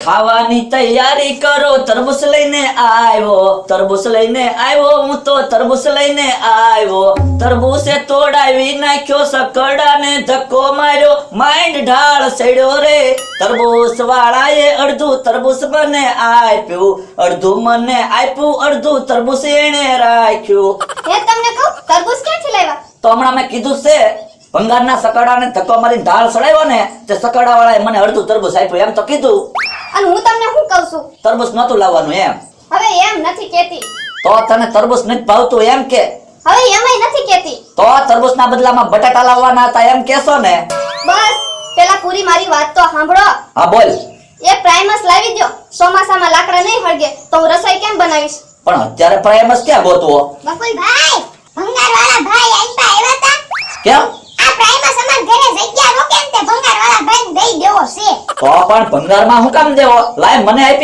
ખાવાની તૈયારી કરો, તરબૂચ લઈને આવ્યો હું તો તરબૂચ લઈને આવ્યો. તરબૂચે તોડાવી નાખ્યો, સકડાને ધક્કો માર્યો, માઇન્ડ ઢાળ સડ્યો રે. તરબૂચ વાળાએ અડધું તરબૂચ મને આપ્યું, અડધું મને આપ્યું, અડધું તરબૂચ એણે રાખ્યું. હે તમને કહું તરબૂચ ક્યાંથી લાવ્યા? તો હમણાં મેં કીધું છે, ભંગારના સકડાને ધક્કો મારીને ઢાળ સડાવ્યો ને તે સકડા વાળાએ મને અડધું તરબૂચ આપ્યું એમ તો કીધું. અને હું તમને શું કહું છું? તરબૂચ નહોતું લાવવાનું એમ. હવે એમ નથી કેતી. તો તને તરબૂચ નથી ભાવતું એમ કે? હવે એમય નથી કેતી. તો તરબૂચના બદલામાં બટાટા લાવવાના હતા એમ કેશો ને? બસ પેલા પૂરી મારી વાત તો સાંભળો. હા બોલ. એ પ્રાઇમસ લાવી દ્યો. ચોમાસામાં લાકડા નહીં હળગે તો હું રસોઈ કેમ બનાવીશ? પણ અત્યારે પ્રાઇમસ ક્યાં ગોતવો? બકુલભાઈ ભંગારવાળા ભાઈ આઈપા આવ્યા હતા. કેમ? આ પ્રાઇમસ અમાર ઘરે જગ્યા રોકે ને તે ભંગારવાળા ભાઈને દઈ દેવો છે. તો પણ ભંગારમાં હું કામ દેવો? લાય મને આપી